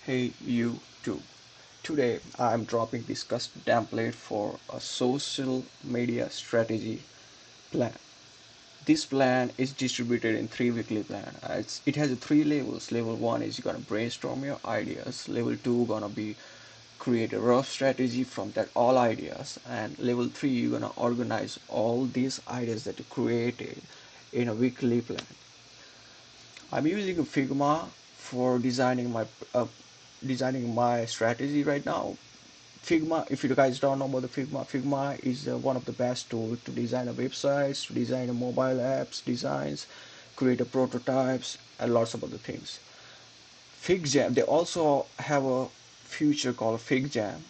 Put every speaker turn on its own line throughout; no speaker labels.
Hey you too. Today I'm dropping this custom template for a social media strategy plan. This plan is distributed in three weekly plan. It has three levels. Level one is you're gonna brainstorm your ideas. Level two gonna be create a rough strategy from that all ideas. And level three you're gonna organize all these ideas that you created in a weekly plan. I'm using a Figma for uh, designing my strategy right now. Figma, if you guys don't know about the Figma is one of the best tools to design a websites, to design a mobile apps, designs, create a prototypes, and lots of other things. FIgJam, they also have a feature called FIgJam,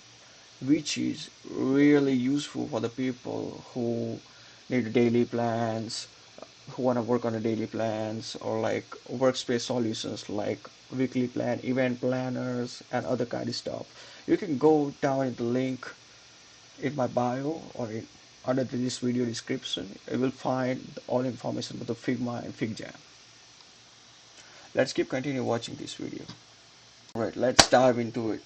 which is really useful for the people who need daily plans, who want to work on the daily plans, or like workspace solutions like weekly plan, event planners, and other kind of stuff. You can go down in the link in my bio or under this video description. You will find all information about the Figma and FIgJam. Let's keep continue watching this video. Alright, let's dive into it.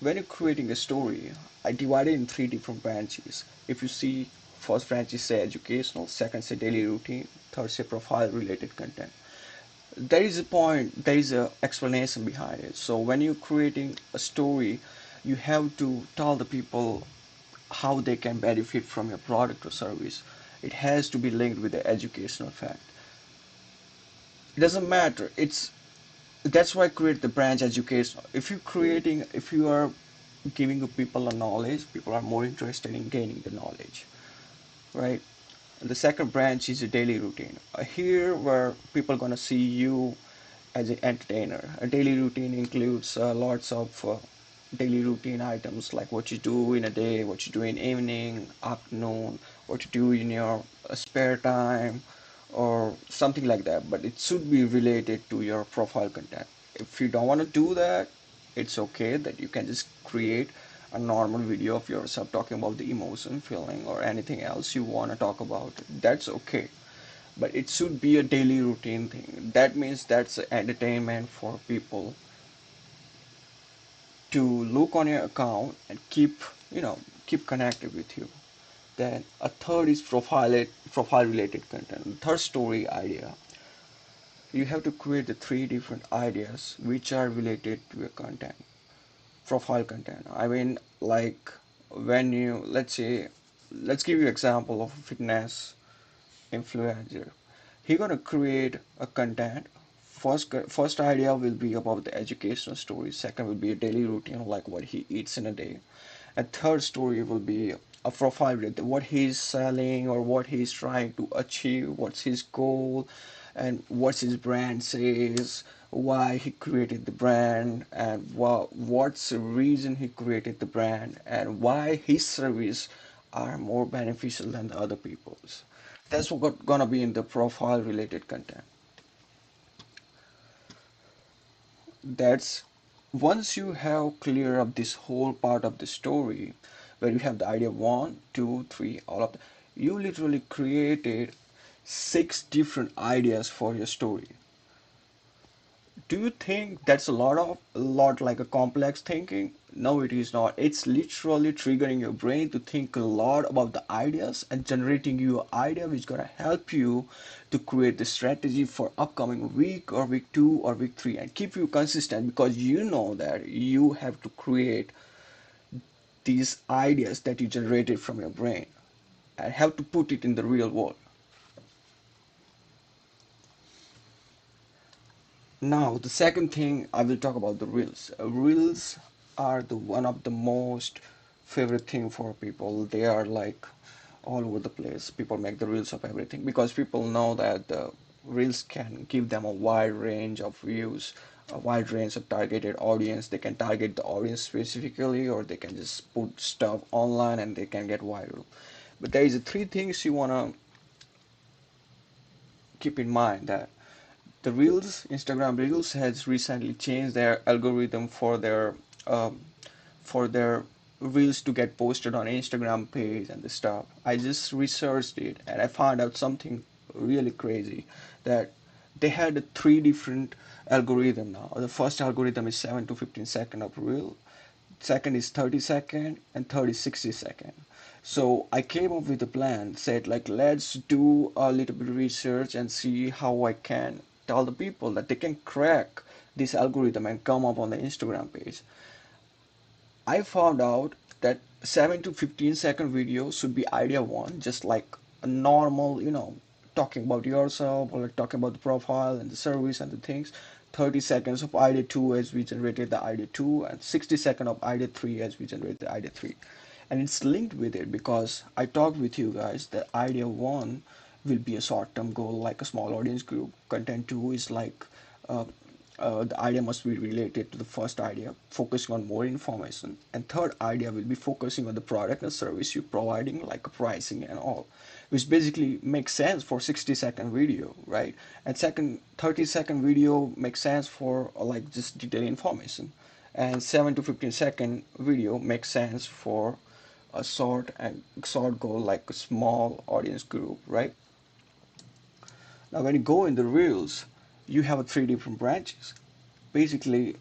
When you're creating a story, I divided in three different branches. If you see, first branch is say educational, second say daily routine, third say profile related content. There is a point, there is a explanation behind it. So when you're creating a story, you have to tell the people how they can benefit from your product or service. It has to be linked with the educational fact. It doesn't matter. It's That's why I create the branch education. If you are giving people a knowledge, people are more interested in gaining the knowledge, right? And the second branch is a daily routine. Here where people are gonna see you as an entertainer. A daily routine includes lots of daily routine items like what you do in a day, what you do in evening, afternoon, what you do in your spare time, or something like that. But it should be related to your profile content. If you don't want to do that, it's okay that you can just create a normal video of yourself talking about the emotion, feeling, or anything else you want to talk about. That's okay, but it should be a daily routine thing. That means that's entertainment for people to look on your account and keep connected with you. Then a third is profile related content. The third story idea. You have to create the three different ideas which are related to your content. Profile content. I mean, like when you let's give you example of a fitness influencer. He gonna create a content. First idea will be about the educational story. Second will be a daily routine, like what he eats in a day. And third story will be a profile with what he's selling or what he's trying to achieve, what's his goal, and what's his brand says, why he created the brand, and what's the reason he created the brand, and why his service are more beneficial than the other people's. That's what gonna be in the profile related content. That's Once you have clear up this whole part of the story, where you have the idea one, two, three, all of that, you literally created six different ideas for your story. Do you think that's a lot like a complex thinking? No, it is not. It's literally triggering your brain to think a lot about the ideas and generating you an idea which is gonna help you to create the strategy for upcoming week or week two or week three and keep you consistent, because you know that you have to create these ideas that you generated from your brain and have to put it in the real world. Now, the second thing I will talk about the reels. Reels are the one of the most favorite thing for people. They are like all over the place. People make the reels of everything because people know that the reels can give them a wide range of views, a wide range of targeted audience. They can target the audience specifically, or they can just put stuff online and they can get viral. But there is three things you wanna keep in mind. That the Reels, Instagram Reels has recently changed their algorithm um, for their Reels to get posted on Instagram page and the stuff. I just researched it and I found out something really crazy, that they had three different algorithm now. The first algorithm is 7 to 15 second of reel, second is 30 second, and third is 60 second. So I came up with a plan, said like let's do a little bit of research and see how I can tell the people that they can crack this algorithm and come up on the Instagram page. I found out that 7 to 15-second video should be idea one, just like a normal, talking about yourself or like talking about the profile and the service and the things. 30 seconds of idea two as we generated the idea two, and 60 seconds of idea three as we generated the idea three. And it's linked with it because I talked with you guys that idea one will be a short-term goal like a small audience group. Content two is like uh, the idea must be related to the first idea, focusing on more information. And third idea will be focusing on the product and service you're providing, like pricing and all, which basically makes sense for 60-second video, right? And second, 30-second video makes sense for like just detailed information. And 7 to 15-second video makes sense for a short goal like a small audience group, right? Now when you go in the reels, you have three different branches. Basically,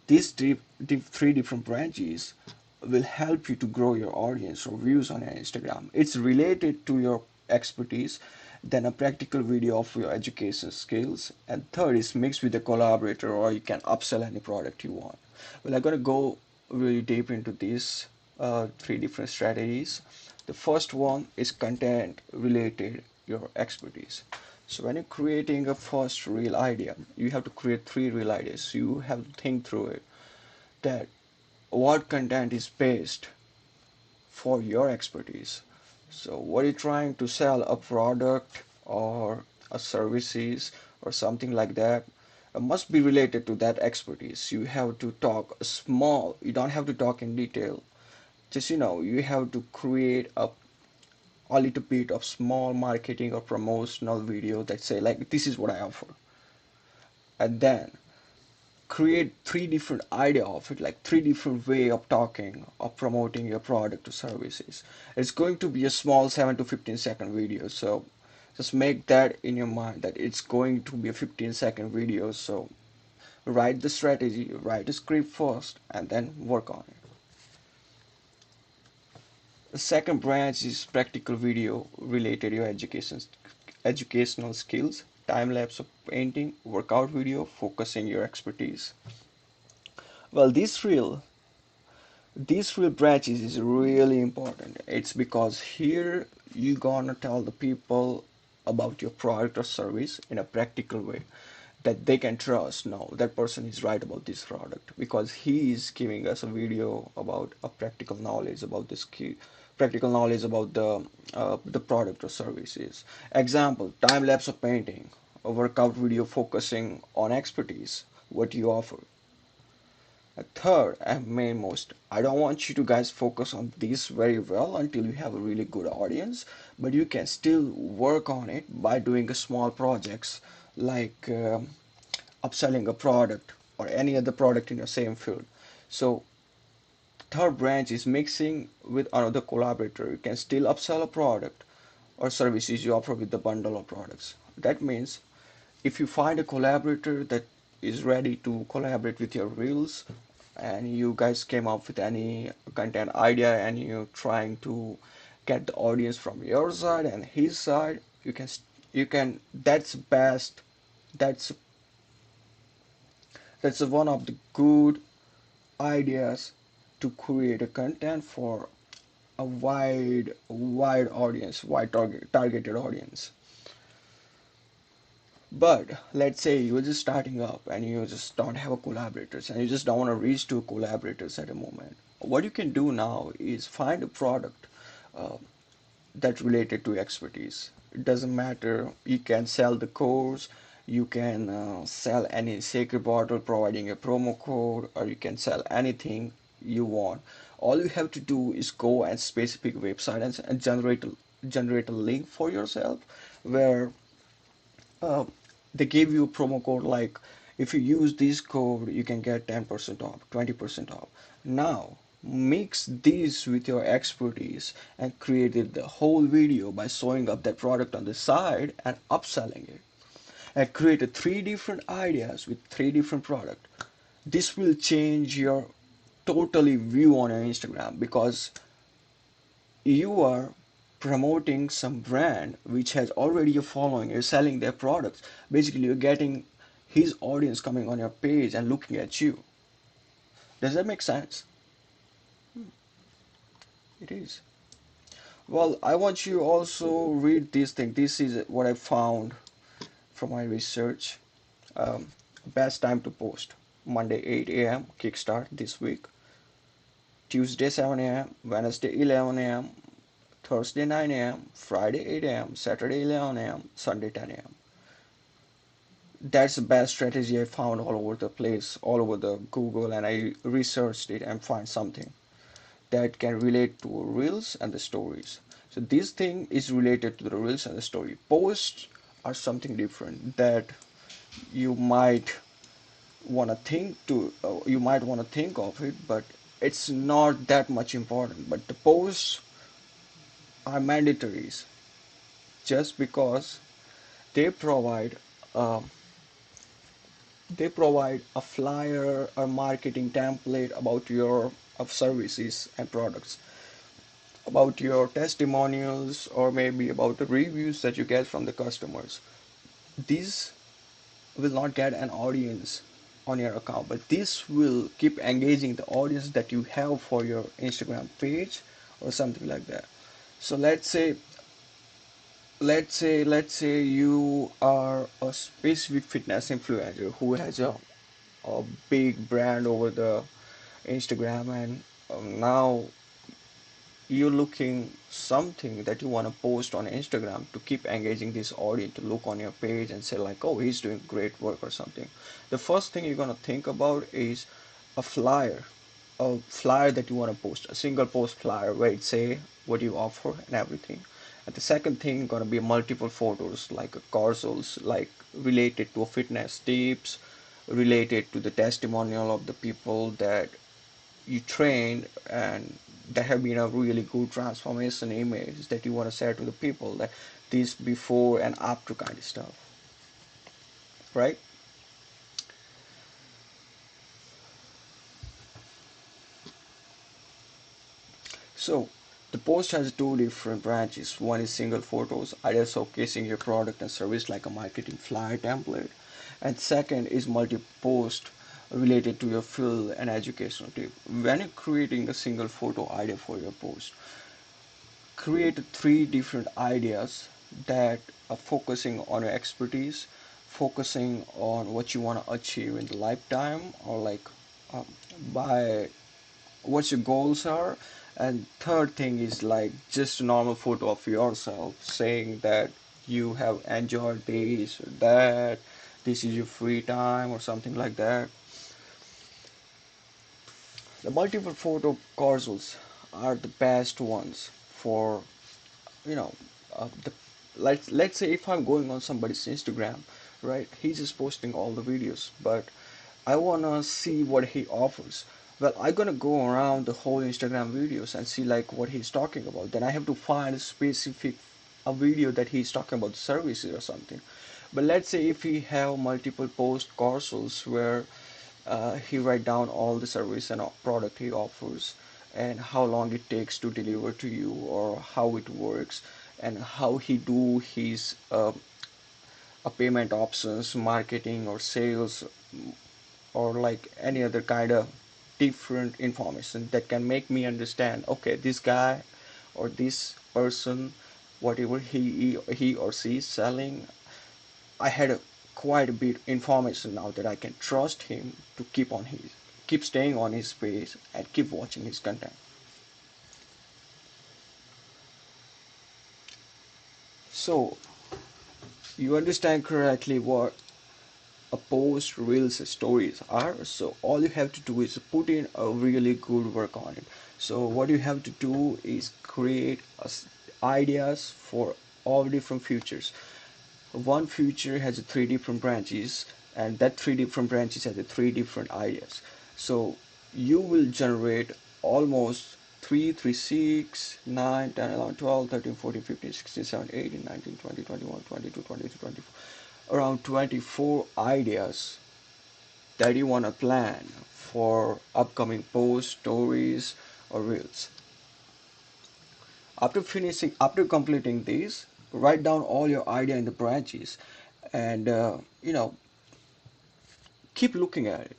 these three different branches will help you to grow your audience or views on your Instagram. It's related to your expertise, then a practical video of your education skills, and third is mixed with a collaborator or you can upsell any product you want. Well, I'm gonna go really deep into these three different strategies. The first one is content related your expertise. So when you're creating a first real idea, you have to create three real ideas. You have to think through it that what content is based for your expertise. So what are you trying to sell, a product or a services or something like that, must be related to that expertise. You have to talk small, you don't have to talk in detail. Just you have to create a little bit of small marketing or promotional video that say like this is what I offer, and then create three different idea of it, like three different way of talking or promoting your product or services. It's going to be a small 7 to 15-second video, so just make that in your mind that it's going to be a 15-second video. So write the strategy, write the script first, and then work on it. The second branch is practical video related to your educational skills, time lapse of painting, workout video, focusing your expertise. Well, these real branches is really important. It's because here you gonna tell the people about your product or service in a practical way that they can trust. No, that person is right about this product because he is giving us a video about a practical knowledge about this key, practical knowledge about the product or services. Example: time lapse of painting, a workout video focusing on expertise, what you offer. Third and main most, I don't want you to guys focus on this very well until you have a really good audience, but you can still work on it by doing a small projects like upselling a product or any other product in your same field. So third branch is mixing with another collaborator. You can still upsell a product or services you offer with the bundle of products. That means if you find a collaborator that is ready to collaborate with your reels and you guys came up with any content idea and you're trying to get the audience from your side and his side, you can that's best, that's that's one of the good ideas to create a content for a wide audience, wide targeted audience. But let's say you're just starting up and you just don't have a collaborators and you just don't want to reach to collaborators at the moment. What you can do now is find a product uh, that's related to expertise. It doesn't matter. You can sell the course, you can sell any sacred bottle providing a promo code, or you can sell anything you want. All you have to do is go and specific website and generate a link for yourself where uh, they give you a promo code like if you use this code you can get 10% off, 20% off. Now mix this with your expertise and created the whole video by showing up that product on the side and upselling it. and create three different ideas with three different products. This will change your totally view on your Instagram because you are promoting some brand which has already a following. You're selling their products. Basically, you're getting his audience coming on your page and looking at you. Does that make sense? It is. Well, I want you also read this thing. This is what I found from my research. Um, Best time to post: Monday 8 a.m. kickstart this week, Tuesday 7 a.m., Wednesday 11 a.m., Thursday 9 a.m., Friday 8 a.m., Saturday 11 a.m., Sunday 10 a.m. That's the best strategy I found all over the place, all over the Google, and I researched it and find something that can relate to reels and the stories. So this thing is related to the reels and the story. Posts are something different that you might you might want to think of it, but it's not that much important. But the posts are mandatories just because they provide uh, they provide a flyer or marketing template about your of services and products, about your testimonials, or maybe about the reviews that you get from the customers. These will not get an audience on your account, but this will keep engaging the audience that you have for your Instagram page or something like that. So let's say you are a specific fitness influencer who has a big brand over the Instagram, and now you're looking something that you want to post on Instagram to keep engaging this audience to look on your page and say like, oh, he's doing great work or something. The first thing you're gonna think about is a flyer, a flyer that you want to post, a single post flyer where it say what you offer and everything. And the second thing gonna be multiple photos like carousels, like related to fitness tips, related to the testimonial of the people that you trained and that have been a really good transformation image that you want to share to the people, that this before and after kind of stuff, right? So the post has two different branches. One is single photos, either showcasing your product and service like a marketing flyer template, and second is multi-post related to your field and educational tip. When you're creating a single photo idea for your post, create three different ideas that are focusing on your expertise, focusing on what you want to achieve in the lifetime, or like um, by what your goals are. And third thing is like just a normal photo of yourself saying that you have enjoyed this or that, this is your free time or something like that. The multiple photo carousels are the best ones for, you know, the let's say if I'm going on somebody's Instagram, right? He's just posting all the videos, but I wanna see what he offers. Well, I'm gonna go around the whole Instagram videos and see like what he's talking about. Then I have to find a specific a video that he's talking about services or something. But let's say if he have multiple post carousels where he write down all the service and product he offers, and how long it takes to deliver to you, or how it works, and how he do his payment options, marketing or sales, or like any other kind of different information that can make me understand, okay, this guy or this person, whatever he or she is selling, I had quite a bit information now that I can trust him to keep staying on his page and keep watching his content. So you understand correctly what a post reels stories are. So all you have to do is put in a really good work on it. So what you have to do is create ideas for all different features. One feature has three different branches, and that three different branches has three different ideas. So you will generate almost 3, 3, 6, 9, 10, 11, 12, 13, 14, 15, 16, 17, 18, 19, 20, 21, 22, 23, 24. around 24 ideas that you want to plan for upcoming posts, stories, or reels. After completing these, write down all your idea in the branches, and keep looking at it.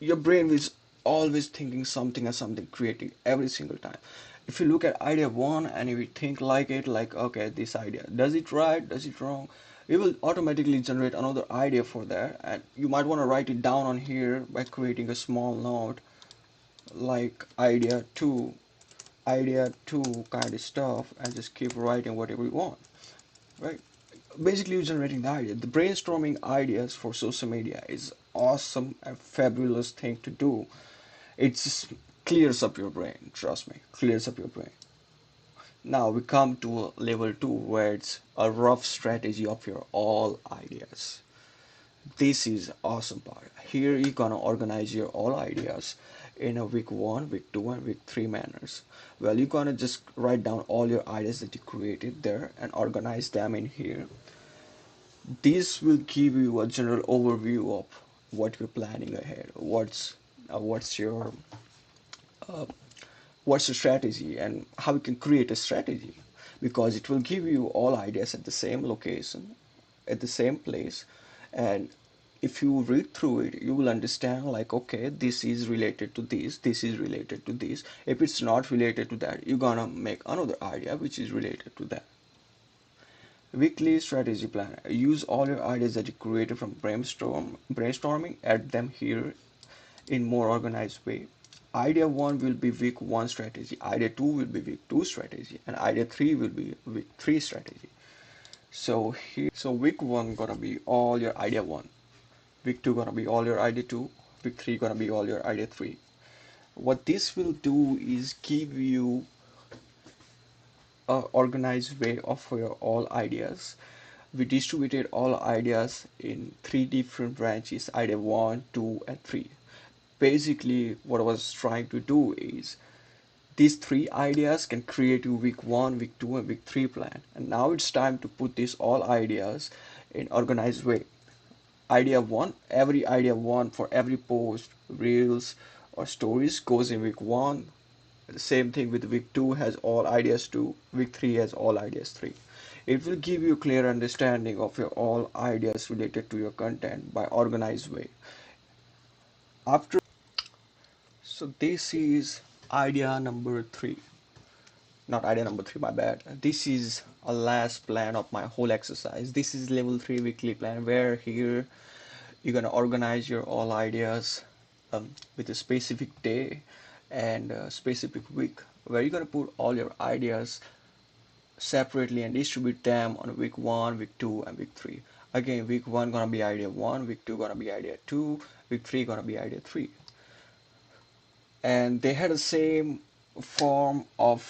Your brain is always thinking something and something creating every single time. If you look at idea one and if you think like it, like okay, this idea, does it right, does it wrong, it will automatically generate another idea for that, and you might want to write it down on here by creating a small note like idea two kind of stuff, and just keep writing whatever you want, right? Basically, you're generating the idea. The brainstorming ideas for social media is awesome and fabulous thing to do. It just clears up your brain, trust me, clears up your brain. Now we come to level 2, where it's a rough strategy of your all ideas. This is awesome part. Here you're gonna organize your all ideas in a week 1, week 2, and week 3 manners. Well, you're gonna just write down all your ideas that you created there and organize them in here. This will give you a general overview of what you're planning ahead. What's your uh, what's the strategy and how you can create a strategy, because it will give you all ideas at the same location, at the same place, and if you read through it, you will understand like okay, this is related to this is related to this. If it's not related to that, you're gonna make another idea which is related to that. Weekly strategy plan. Use all your ideas that you created from brainstorming, add them here in more organized way. Idea 1 will be week 1 strategy, idea 2 will be week 2 strategy, and idea 3 will be week 3 strategy. So week 1 gonna be all your idea 1, week 2 gonna be all your idea 2, week 3 gonna be all your idea 3. What this will do is give you a organized way of your all ideas. We distributed all ideas in 3 different branches, idea 1, 2, and 3. Basically, what I was trying to do is these 3 ideas can create your week 1, week 2, and week 3 plan. And now it's time to put these all ideas in organized way. Idea 1, every idea 1 for every post, reels, or stories goes in week 1. The same thing with week 2 has all ideas 2, week 3 has all ideas 3. It will give you clear understanding of your all ideas related to your content by organized way. After So this is idea number 3. Not idea number 3, my bad. This is a last plan of my whole exercise. This is level 3 weekly plan, where here you're gonna organize your all ideas with a specific day and a specific week, where you're gonna put all your ideas separately and distribute them on week 1, week 2, and week 3. Again, week 1 gonna be idea 1, week 2 gonna be idea 2, week 3 gonna be idea 3. And they had the same form of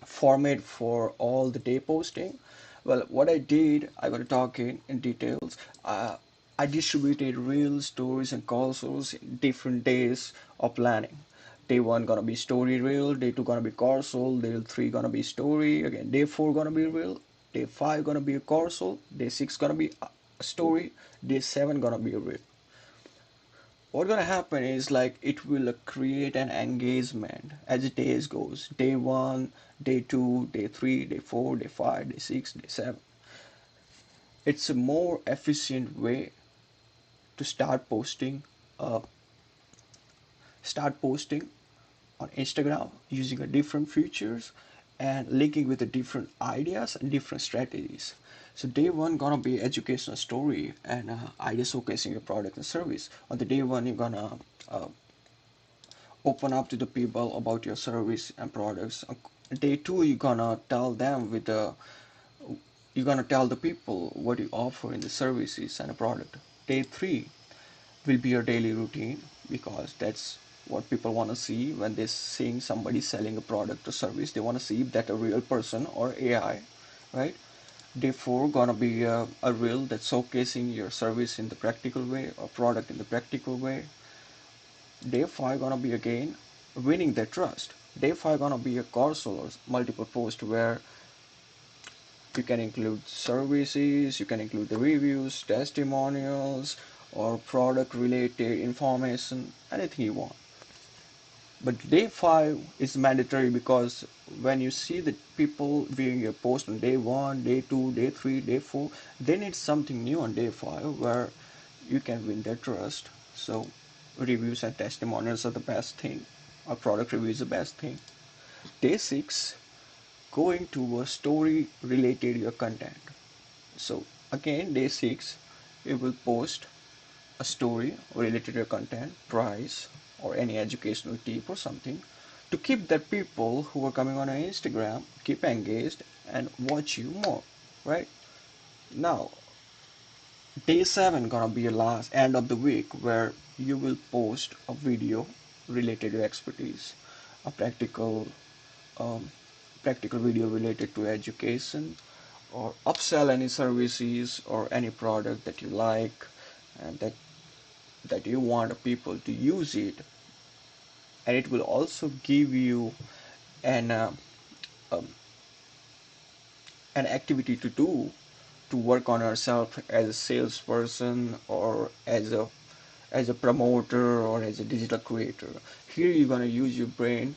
format for all the day posting. Well, what I did, I'm going to talk in details. I distributed reels, stories, and consoles in different days of planning. Day 1 gonna be story reel, day 2 gonna be console, day 3 gonna be story, again day 4 gonna be reel, day 5 gonna be a console, day 6 gonna be a story, day 7 gonna be a reel. What's gonna happen is like it will create an engagement as the days goes. Day 1, day 2, day 3, day 4, day 5, day 6, day 7. It's a more efficient way to uh, start posting on Instagram using a different features and linking with the different ideas and different strategies. So day 1 gonna be educational story and idea showcasing your product and service. On the day 1 you're gonna uh, open up to the people about your service and products. Day 2 you're gonna tell the people what you offer in the services and a product. Day 3 will be your daily routine, because that's what people want to see when they're seeing somebody selling a product or service. They want to see if that a real person or AI, right? Day 4 gonna be a reel that's showcasing your service in the practical way or product in the practical way. Day 5 gonna be again winning their trust. Day 5 gonna be a course or multiple post where You can include services, you can include the reviews, testimonials, or product related information, anything you want. But day 5 is mandatory because when you see the people viewing your post on day 1, day 2, day 3, day 4, they need something new on day 5 where you can win their trust. So reviews and testimonials are the best thing. A product review is the best thing. Day 6, going to a story related to your content. So again, day 6, you will post a story related to your content, price, or any educational tip or something to keep the people who are coming on your Instagram keep engaged and watch you more, right? Now, day 7 gonna be your last end of the week where you will post a video related to expertise, a um, practical video related to education, or upsell any services or any product that you like and that you want people to use it, and it will also give you an um, an activity to do to work on yourself as a salesperson or as a promoter or as a digital creator. Here you're gonna use your brain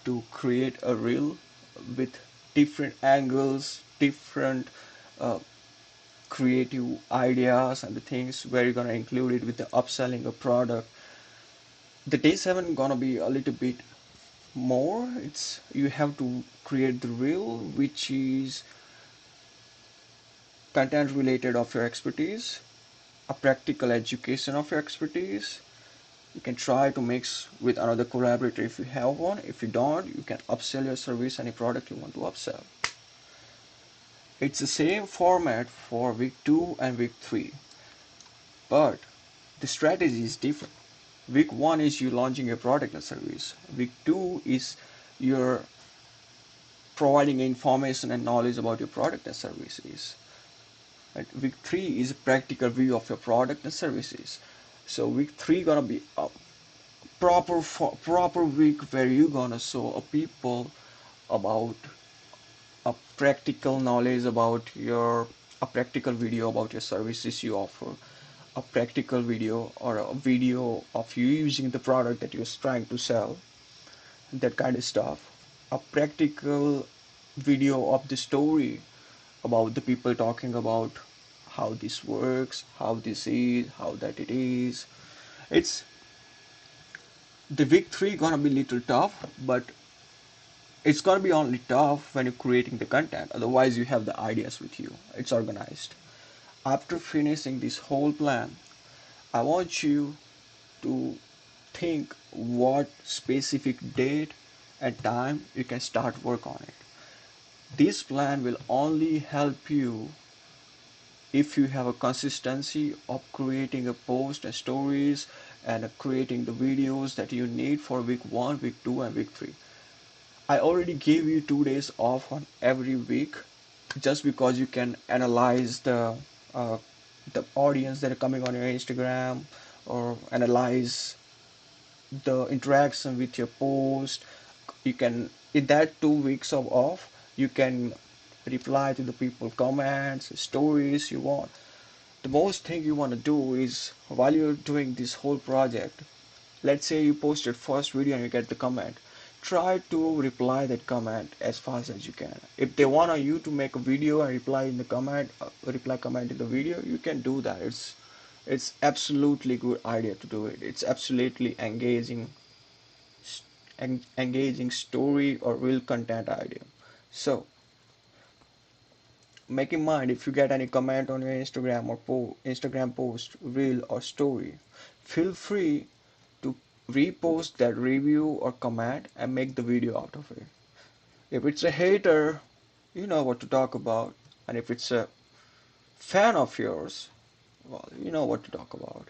to create a reel with different angles, different uh, creative ideas and the things where you're gonna include it with the upselling a product. The day 7 gonna be a little bit more. It's you have to create the reel which is content related of your expertise, a practical education of your expertise. You can try to mix with another collaborator if you have one. If you don't, you can upsell your service, any product you want to upsell. It's the same format for week 2 and week 3, but the strategy is different. Week 1 is you launching your product and service. Week 2 is you're providing information and knowledge about your product and services. Right? Week 3 is a practical view of your product and services. So week 3 gonna be a proper week where you gonna show people about a practical knowledge about your a practical video about your services you offer, a practical video or a video of you using the product that you're trying to sell, that kind of stuff. A practical video of the story about the people talking about how this works, how this is, how that it is. It's the week 3 gonna be little tough, but it's gonna be only tough when you're creating the content. Otherwise, you have the ideas with you. It's organized. After finishing this whole plan, I want you to think what specific date and time you can start work on it. This plan will only help you if you have a consistency of creating a post and stories and creating the videos that you need for week 1, week 2 and week 3. I already gave you 2 days off on every week just because you can analyze uh, the audience that are coming on your Instagram or analyze the interaction with your post. You can in that 2 weeks of off you can reply to the people comments stories you want. The most thing you want to do is while you're doing this whole project, let's say you posted first video and you get the comment, try to reply that comment as fast as you can. If they want you to make a video and reply in the comment, reply comment in the video, you can do that. It's absolutely good idea to do it. It's absolutely engaging story or real content idea. So make in mind, if you get any comment on your Instagram or Instagram post, reel or story, feel free to repost that review or comment and make the video out of it. If it's a hater, you know what to talk about, and if it's a fan of yours, well, you know what to talk about.